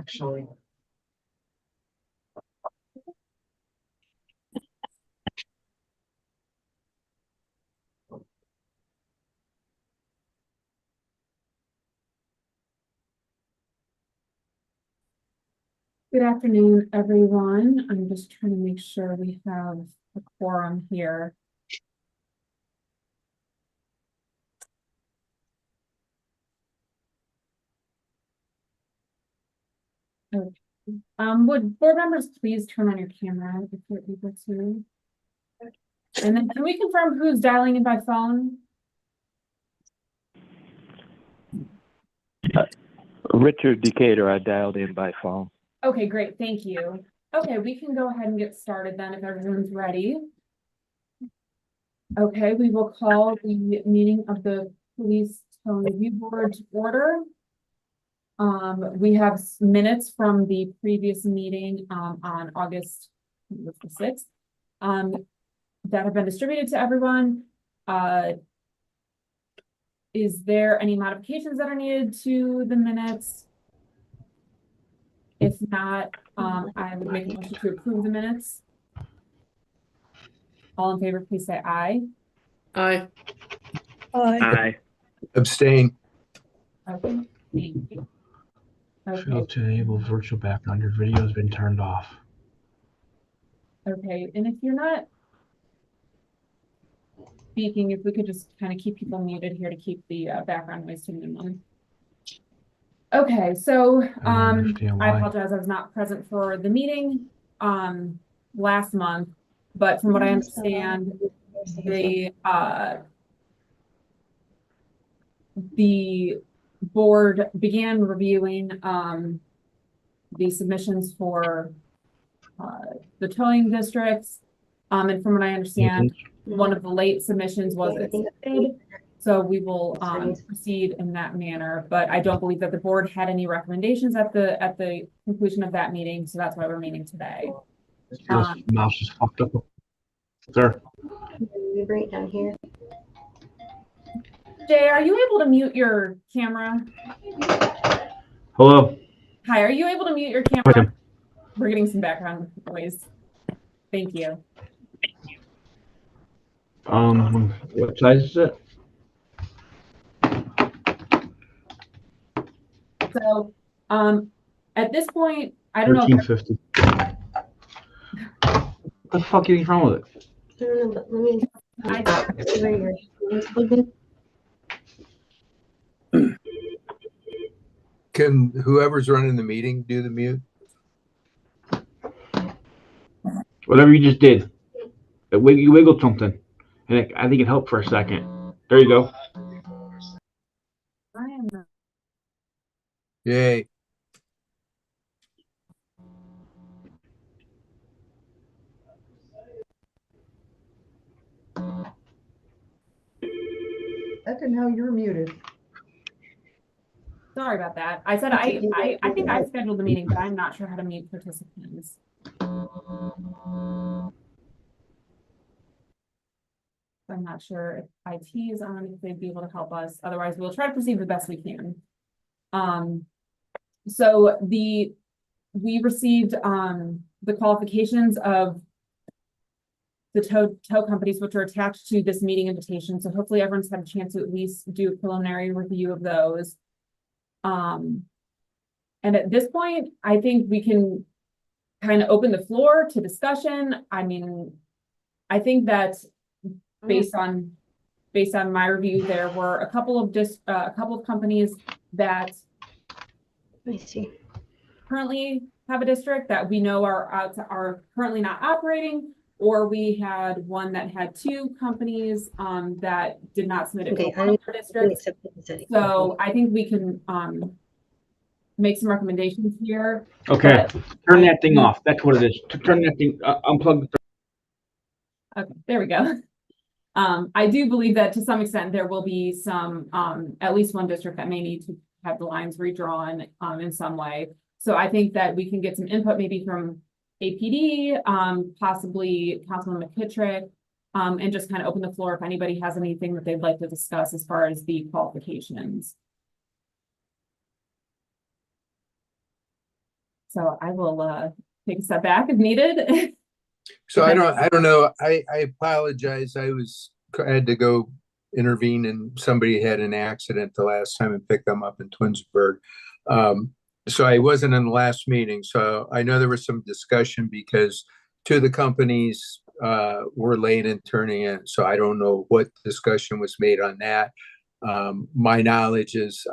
actually. Good afternoon, everyone. I'm just trying to make sure we have a quorum here. Okay. Would board members please turn on your camera if you're able to? And then can we confirm who's dialing in by phone? Richard Decatur, I dialed in by phone. Okay, great, thank you. Okay, we can go ahead and get started then if everyone's ready. Okay, we will call the meeting of the Police Towing Review Board to order. We have minutes from the previous meeting on August the 6th that have been distributed to everyone. Is there any modifications that are needed to the minutes? If not, I would make a motion to approve the minutes. All in favor, please say aye. Aye. Aye. Abstain. Okay, thank you. Failed to enable virtual background. Your video has been turned off. Okay, and if you're not speaking, if we could just kind of keep people muted here to keep the background noise to minimum. Okay, so I apologize, I was not present for the meeting last month, but from what I understand, the board began reviewing the submissions for the towing districts, and from what I understand, one of the late submissions was accepted, so we will proceed in that manner. But I don't believe that the board had any recommendations at the conclusion of that meeting, so that's why we're meeting today. Mouse is fucked up. Sir. We bring it down here. Jay, are you able to mute your camera? Hello. Hi, are you able to mute your camera? Okay. We're getting some background noise. Thank you. What size is it? So, at this point, I don't know. 1350. What the fuck is wrong with it? I don't know, but let me. Where your phone's plugged in. Can whoever's running the meeting do the mute? Whatever you just did. You wiggled something. And I think it helped for a second. There you go. I am not. Yay. Akron, now you're muted. Sorry about that. I said I think I scheduled the meeting, but I'm not sure how to mute participants. I'm not sure if IT is on, if they'd be able to help us. Otherwise, we'll try to proceed the best we can. So we received the qualifications of the tow companies, which are attached to this meeting invitation. So hopefully everyone's had a chance to at least do a preliminary review of those. And at this point, I think we can kind of open the floor to discussion. I mean, I think that based on my review, there were a couple of companies that I see. currently have a district that we know are currently not operating, or we had one that had two companies that did not submit it Okay, for district. So I think we can make some recommendations here. Okay, turn that thing off. That's what it is. Turn that thing, unplug. Okay, there we go. I do believe that to some extent there will be some, at least one district that may need to have the lines redrawn in some way. So I think that we can get some input maybe from APD, possibly Councilman McKittrick, and just kind of open the floor if anybody has anything that they'd like to discuss as far as the qualifications. So I will take a step back if needed. So I don't know. I apologize. I had to go intervene and somebody had an accident the last time and picked them up in Twinsburg. So I wasn't in the last meeting. So I know there was some discussion because two of the companies were late in turning in. So I don't know what discussion was made on that. My knowledge is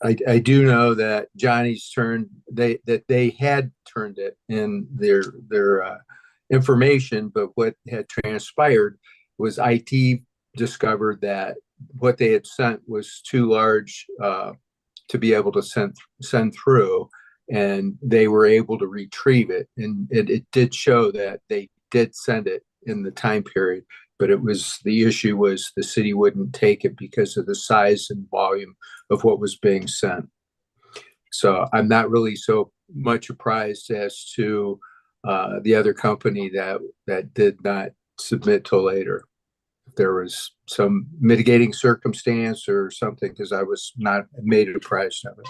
I do know that Johnny's that they had turned it in their information, but what had transpired was IT discovered that what they had sent was too large to be able to send through, and they were able to retrieve it, and it did show that they did send it in the time period, but the issue was the city wouldn't take it because of the size and volume of what was being sent. So I'm not really so much surprised as to the other company that did not submit till later. If there was some mitigating circumstance or something, because I was not made apprised of it.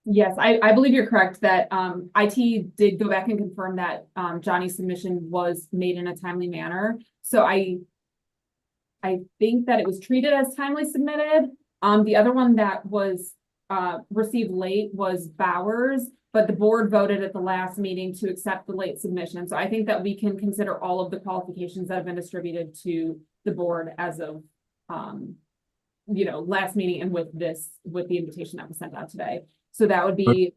Yes, I believe you're correct that IT did go back and confirm that Johnny's submission was made in a timely manner. So I think that it was treated as timely submitted. The other one that was received late was Bowers, but the board voted at the last meeting to accept the late submission. So I think that we can consider all of the qualifications that have been distributed to the board as of last meeting and with the invitation that was sent out today. So that would be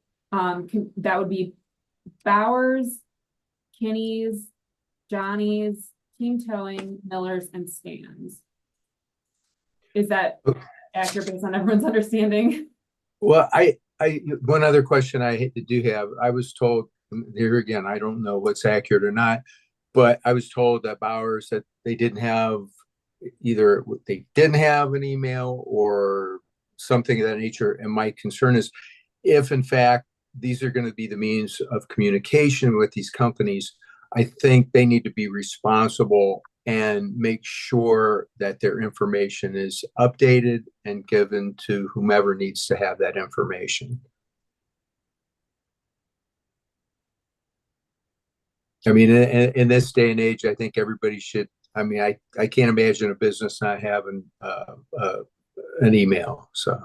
Bowers, Kinney's, Johnny's, Team Towing, Miller's, and Stan's. Is that accurate based on everyone's understanding? Well, one other question I do have. I was told, here again, I don't know what's accurate or not, but I was told that Bowers that they didn't have an email or something of that nature. And my concern is if in fact these are going to be the means of communication with these companies, I think they need to be responsible and make sure that their information is updated and given to whomever needs to have that information. I mean, in this day and age, I think everybody should. I mean, I can't imagine a business not having an email. So.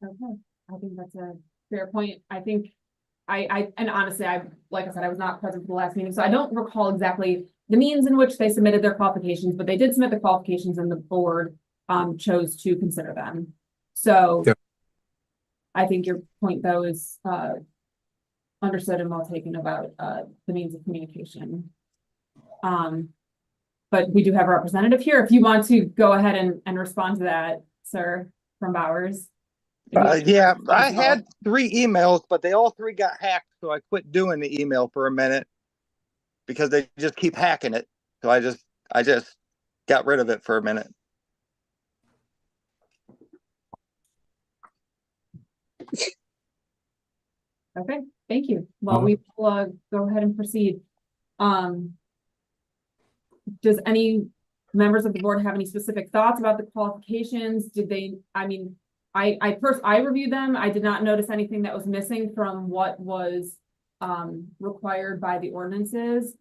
Okay, I think that's a fair point. I think and honestly, like I said, I was not present for the last meeting, so I don't recall exactly the means in which they submitted their qualifications, but they did submit the qualifications and the board chose to consider them. So yep. I think your point though is understood and well taken about the means of communication. But we do have a representative here. If you want to go ahead and respond to that, sir, from Bowers. Yeah, I had 3 emails, but they all 3 got hacked, so I quit doing the email for a minute because they just keep hacking it. So I just got rid of it for a minute. Okay, thank you. Well, we will go ahead and proceed. Does any members of the board have any specific thoughts about the qualifications? I reviewed them. I did not notice anything that was missing from what was required by the ordinances.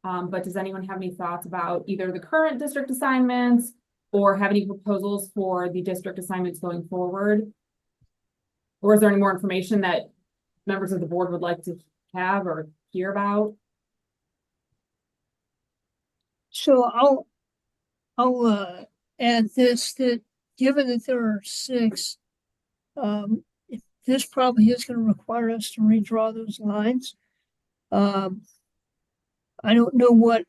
But does anyone have any thoughts about either the current district assignments or have any proposals for the district assignments going forward? Or is there any more information that members of the board would like to have or hear about? So I'll add this, that given that there are 6, this probably is going to require us to redraw those lines. I don't know what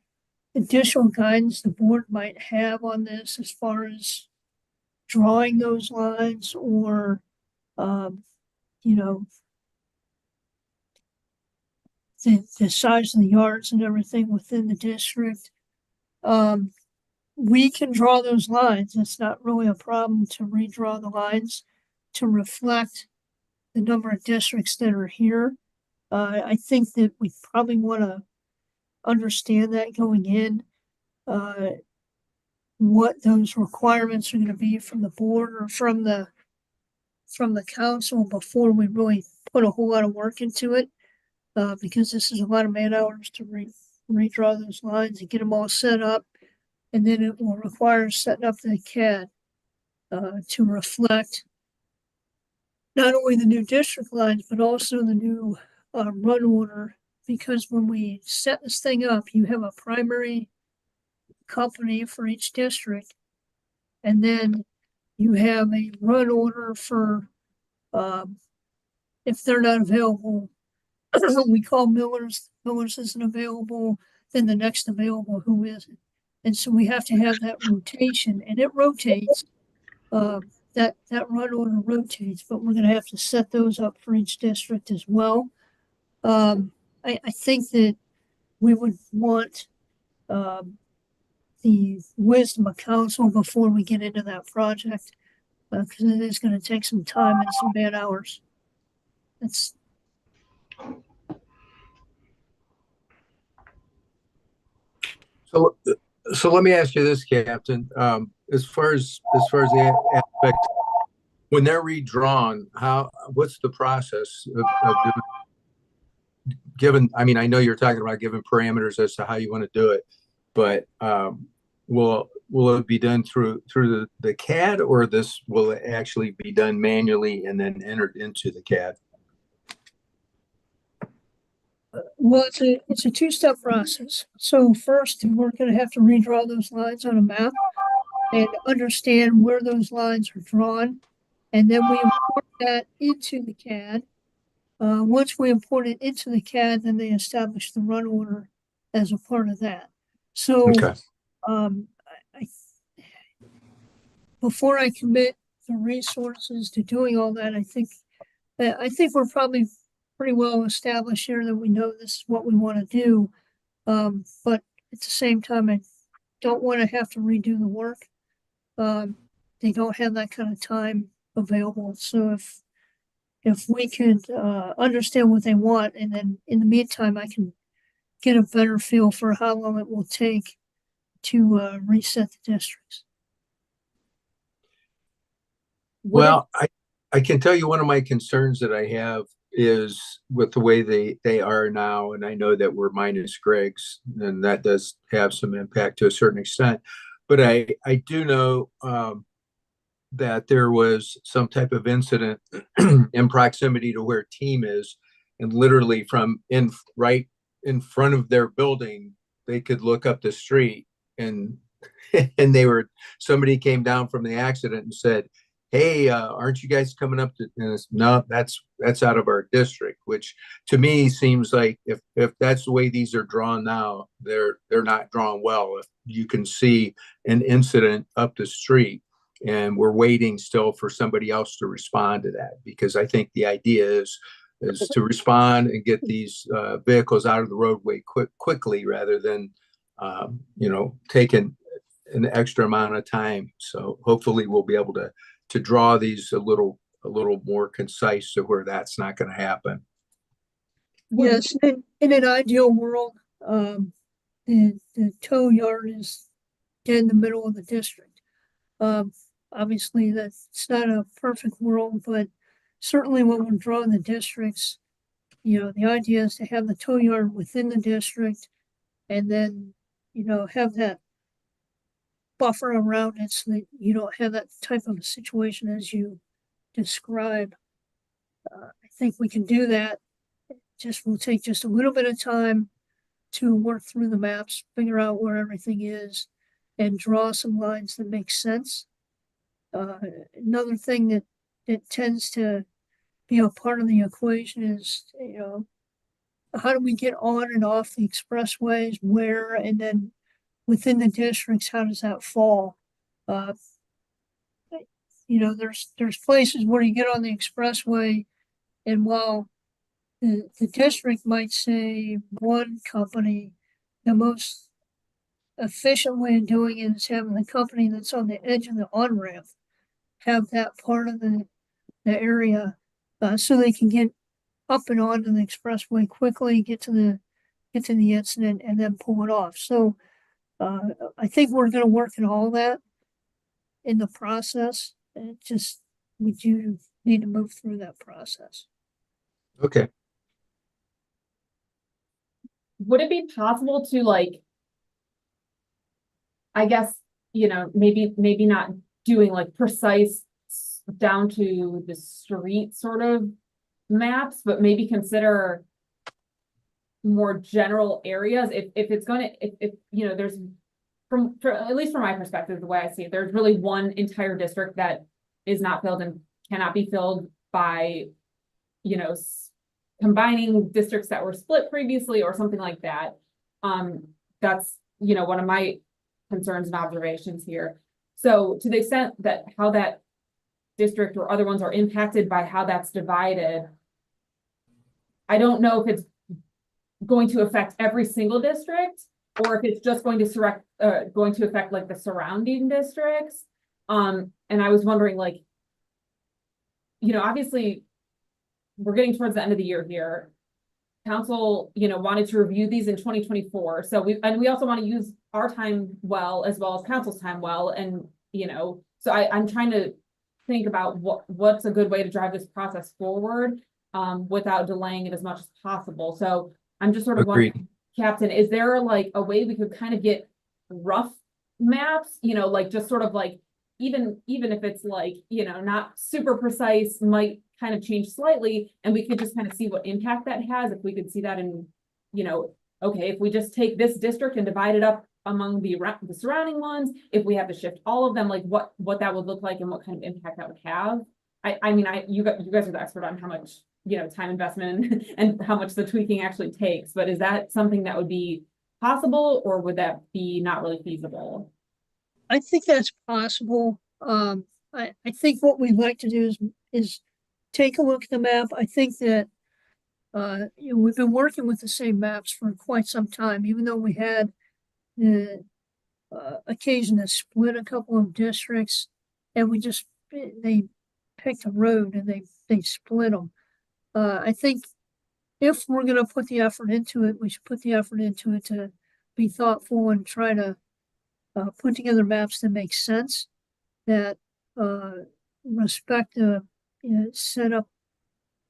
additional guidance the board might have on this as far as drawing those lines or, the size of the yards and everything within the district. We can draw those lines. It's not really a problem to redraw the lines to reflect the number of districts that are here. I think that we probably want to understand that going in. what those requirements are gonna be from the board or from the council before we really put a whole lot of work into it. Because this is a lot of man hours to redraw those lines and get them all set up. And then it will require setting up the CAD to reflect not only the new district lines, but also the new run order. Because when we set this thing up, you have a primary company for each district. And then you have a run order for, if they're not available, we call Miller's isn't available, then the next available who isn't. And so we have to have that rotation, and it rotates. That run order rotates, but we're gonna have to set those up for each district as well. I think that we would want the wisdom of council before we get into that project, because it is gonna take some time and some man hours. That's So let me ask you this, Captain. As far as the aspect, when they're redrawn, what's the process of doing, given, I mean, I know you're talking about giving parameters as to how you want to do it, but will it be done through the CAD, or will it actually be done manually and then entered into the CAD? Well, it's a two-step process. So first, we're gonna have to redraw those lines on a map and understand where those lines are drawn. And then we import that into the CAD. Once we import it into the CAD, then they establish the run order as a part of that. So, Okay. Before I commit the resources to doing all that, I think we're probably pretty well established here that we know this is what we want to do. But at the same time, I don't want to have to redo the work. They don't have that kind of time available. So if we could understand what they want, and then in the meantime, I can get a better feel for how long it will take to reset the districts. Well, I can tell you one of my concerns that I have is with the way they are now, and I know that we're minus Greg's, and that does have some impact to a certain extent. But I do know that there was some type of incident in proximity to where team is, and literally from right in front of their building, they could look up the street, and somebody came down from the accident and said, "Hey, aren't you guys coming up to?" And no, that's out of our district. Which to me seems like if that's the way these are drawn now, they're not drawn well. If you can see an incident up the street, and we're waiting still for somebody else to respond to that, because I think the idea is to respond and get these vehicles out of the roadway quickly, rather than taking an extra amount of time. So hopefully we'll be able to draw these a little more concise to where that's not going to happen. Yes, in an ideal world, the tow yard is in the middle of the district. Obviously, that's not a perfect world, but certainly when we're drawing the districts, the idea is to have the tow yard within the district, and then, have that buffer around it so that you don't have that type of a situation as you describe. I think we can do that. It just will take just a little bit of time to work through the maps, figure out where everything is, and draw some lines that make sense. Another thing that tends to be a part of the equation is, how do we get on and off the expressways, where, and then within the districts, how does that fall? There's places where you get on the expressway, and while the district might say one company, the most efficient way of doing it is having the company that's on the edge of the on-ramp have that part of the area, so they can get up and onto the expressway quickly, get to the incident, and then pull it off. So I think we're gonna work in all that in the process. And just, we do need to move through that process. Okay. Would it be possible to like, I guess, maybe not doing like precise down to the street sort of maps, but maybe consider more general areas if it's going to, if there's at least from my perspective, the way I see it, there's really one entire district that is not filled and cannot be filled by, combining districts that were split previously or something like that. That's, one of my concerns and observations here. So to the extent that how that district or other ones are impacted by how that's divided, I don't know if it's going to affect every single district or if it's just going to affect like the surrounding districts. And I was wondering, like, obviously we're getting towards the end of the year here. Council, wanted to review these in 2024. So we also want to use our time well, as well as council's time well. And, so I'm trying to think about what's a good way to drive this process forward, without delaying it as much as possible. So I'm just sort of wondering, Captain, is there like a way we could kind of get rough maps, like just sort of like, even if it's like, not super precise, might kind of change slightly, and we could just kind of see what impact that has, if we could see that in, okay, if we just take this district and divide it up among the surrounding ones, if we have to shift all of them, like what that would look like and what kind of impact that would have. You guys are the expert on how much, time investment and how much the tweaking actually takes, but is that something that would be possible, or would that be not really feasible? I think that's possible. I think what we'd like to do is take a look at the map. I think that, we've been working with the same maps for quite some time, even though we had the occasion to split a couple of districts, and they picked a road and they split them. I think if we're going to put the effort into it, we should put the effort into it to be thoughtful and try to put together maps that make sense, that respect the set up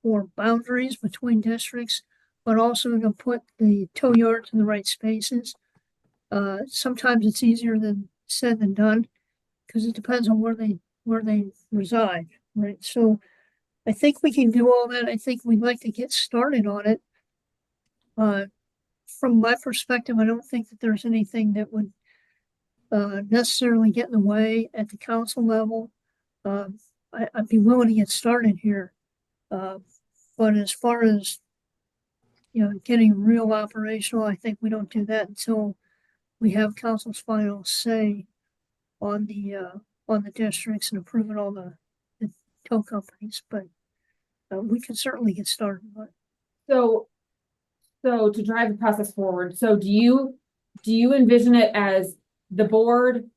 or boundaries between districts, but also to put the tow yards in the right spaces. Sometimes it's easier than said than done, because it depends on where they reside, right? So I think we can do all that. I think we'd like to get started on it. From my perspective, I don't think that there's anything that would necessarily get in the way at the council level. I'd be willing to get started here. But as far as, getting real operational, I think we don't do that until we have council's final say on the districts and approving all the tow companies, but we can certainly get started on it. So to drive the process forward, so do you envision it as the board,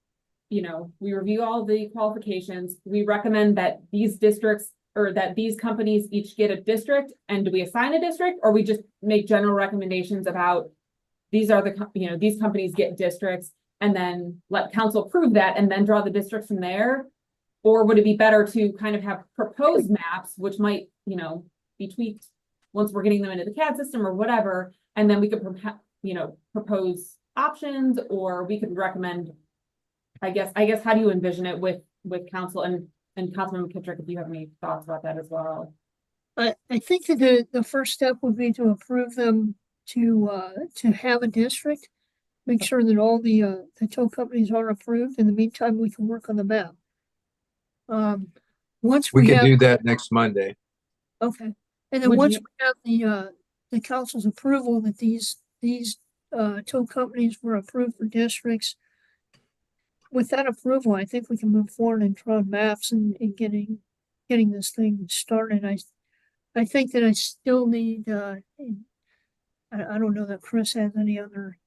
we review all the qualifications, we recommend that these districts or that these companies each get a district, and do we assign a district, or we just make general recommendations about these are the, these companies get districts, and then let council approve that and then draw the districts from there? Or would it be better to kind of have proposed maps, which might, be tweaked once we're getting them into the CAD system or whatever, and then we could, propose options, or we could recommend, I guess, how do you envision it with council and Councilman McKittrick, if you have any thoughts about that as well? I think that the first step would be to approve them to have a district, make sure that all the tow companies are approved. In the meantime, we can work on the map. Once We can have, do that next Monday. okay, and then once we have the council's approval that these tow companies were approved for districts, with that approval, I think we can move forward and draw maps and getting this thing started. I think that I still need, I don't know that Chris has any other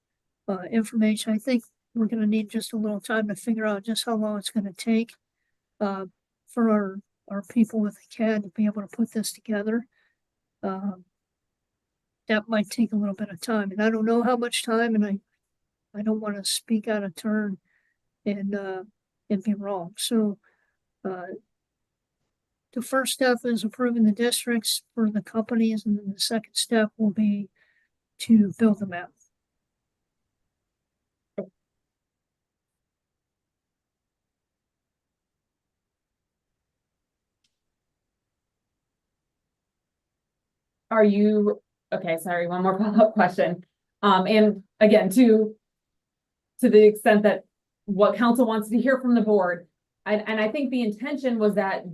information. I think we're going to need just a little time to figure out just how long it's going to take for our people with the CAD to be able to put this together. That might take a little bit of time, and I don't know how much time, and I don't want to speak out of turn and be wrong. So, the first step is approving the districts for the companies, and then the second step will be to build the map. Are you, okay, sorry, one more follow-up question. And again, to the extent that what council wants to hear from the board, and I think the intention was that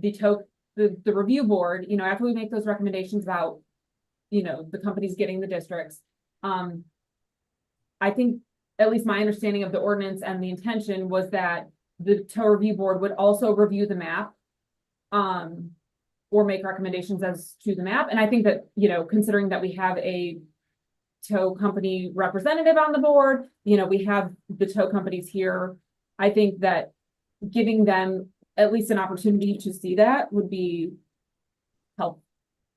the review board, you know, after we make those recommendations about, you know, the companies getting the districts, I think, at least my understanding of the ordinance and the intention was that the tow review board would also review the map, or make recommendations as to the map. And I think that, you know, considering that we have a tow company representative on the board, you know, we have the tow companies here. I think that giving them at least an opportunity to see that would be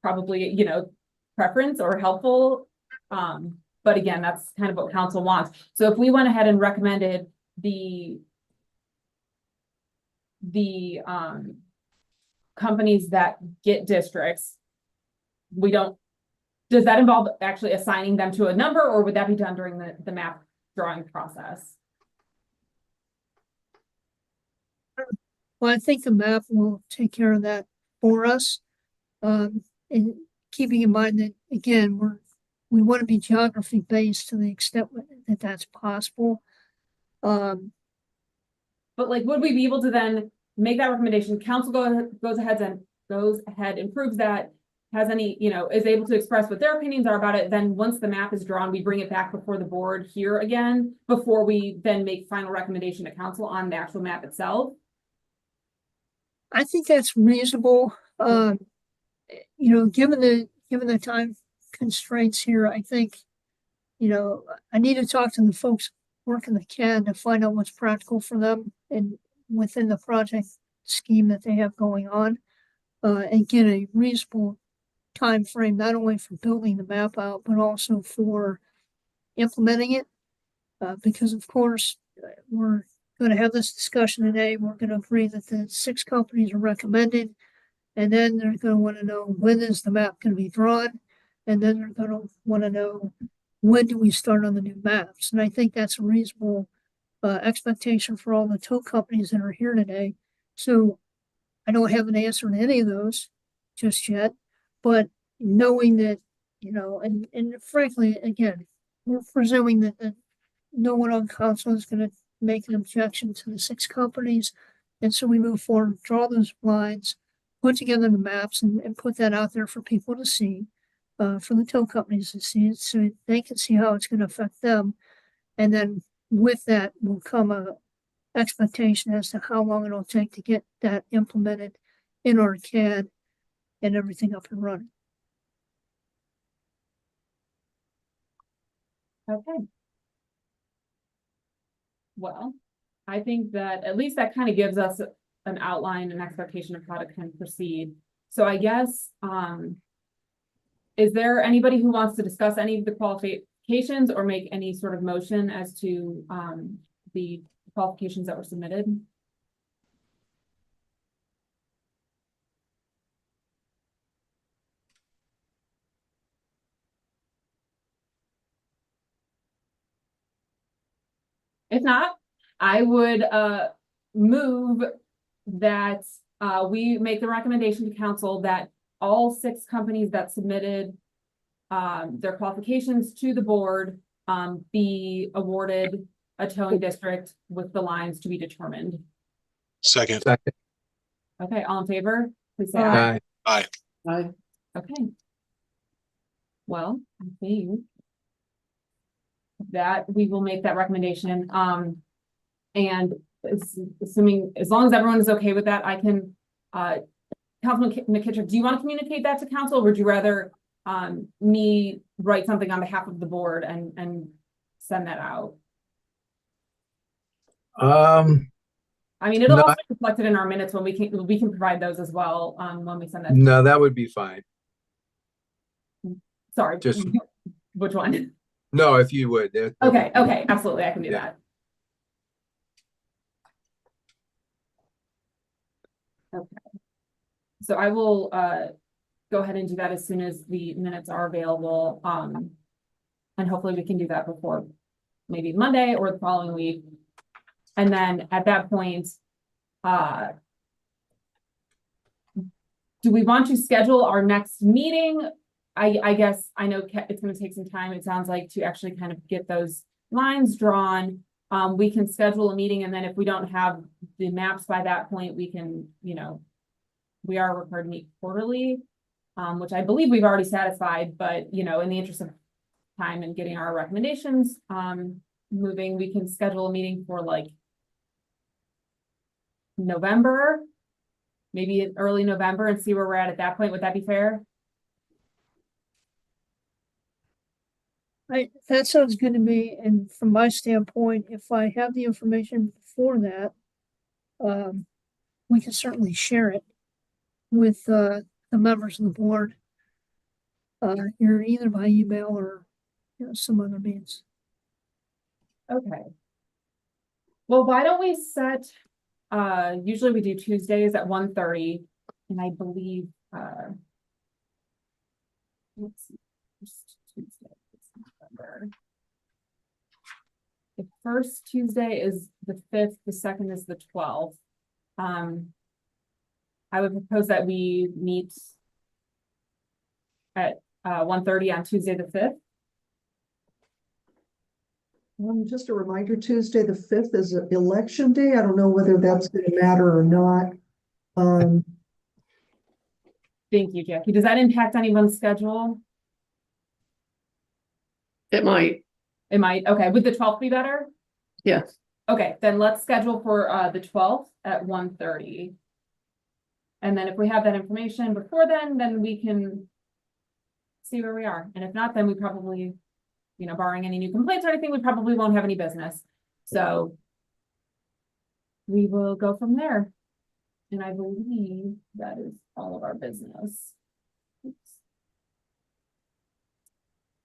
probably, you know, preference or helpful. But again, that's kind of what council wants. So if we went ahead and recommended the companies that get districts, does that involve actually assigning them to a number, or would that be done during the map drawing process? Well, I think the map will take care of that for us. And keeping in mind that, again, we want to be geography based to the extent that that's possible. But like, would we be able to then make that recommendation? Council goes ahead and proves that, has any, you know, is able to express what their opinions are about it. Then once the map is drawn, we bring it back before the board here again, before we then make final recommendation to council on the actual map itself. I think that's reasonable. You know, given the time constraints here, I think, you know, I need to talk to the folks working the CAD to find out what's practical for them and within the project scheme that they have going on, and get a reasonable time frame, not only for building the map out, but also for implementing it. Because of course, we're going to have this discussion today. We're going to agree that the 6 companies are recommended, and then they're going to want to know, when is the map going to be drawn? And then they're going to want to know, when do we start on the new maps? And I think that's a reasonable expectation for all the tow companies that are here today. So I don't have an answer to any of those just yet, but knowing that, you know, and frankly, again, we're presuming that no one on council is going to make an objection to the 6 companies. And so we move forward, draw those lines, put together the maps, and put that out there for people to see, for the tow companies to see it, so they can see how it's going to affect them. And then with that will come a expectation as to how long it'll take to get that implemented in our CAD and everything up and running. Okay. Well, I think that at least that kind of gives us an outline, an expectation of how to kind of proceed. So I guess, is there anybody who wants to discuss any of the qualifications or make any sort of motion as to the qualifications that were submitted? If not, I would move that we make the recommendation to council that all 6 companies that submitted their qualifications to the board be awarded a towing district with the lines to be determined. Second. Okay, all in favor, please say aye. Aye. Aye. Okay. Well, I think that we will make that recommendation. And assuming, as long as everyone is okay with that, I can, Councilman McKittrick, do you want to communicate that to council, or would you rather me write something on behalf of the board and send that out? I mean, it'll No, also be reflected in our minutes when we can provide those as well, when we send that. no, that would be fine. Sorry, Just- which one? No, if you would. that Okay, would be- okay, absolutely, I can do Yeah. that. Okay. So I will, go ahead and do that as soon as the minutes are available, and hopefully we can do that before maybe Monday or the following week. And then at that point, do we want to schedule our next meeting? I guess, I know it's gonna take some time, it sounds like, to actually kind of get those lines drawn. We can schedule a meeting, and then if we don't have the maps by that point, we can, we are required to meet quarterly, which I believe we've already satisfied, but, in the interest of time and getting our recommendations, moving, we can schedule a meeting for like November, maybe in early November, and see where we're at that point. Would that be fair? That sounds good to me, and from my standpoint, if I have the information before that, we can certainly share it with, the members of the board. Either by email or, some other means. Okay. Well, why don't we set, usually we do Tuesdays at 1:30, and I believe, let's see, first Tuesday is November. The first Tuesday is the 5th, the second is the 12th. I would propose that we meet at 1:30 on Tuesday the 5th. Just a reminder, Tuesday, the 5th is an election day. I don't know whether that's going to matter or not. Thank you, Jackie. Does that impact anyone's schedule? It might, It might. Okay, would the 12th be better? yes. Okay, then let's schedule for the 12th at 1:30. And then if we have that information before then we can see where we are. And if not, then we probably, barring any new complaints or anything, we probably won't have any business. So we will go from there. And I believe that is all of our business. Oops.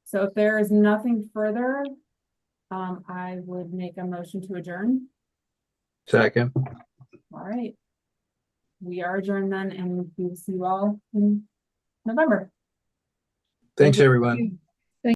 So if there is nothing further, I would make a motion to adjourn. Second. All right. We are adjourned then, and we will see you all in November. Thanks, everyone.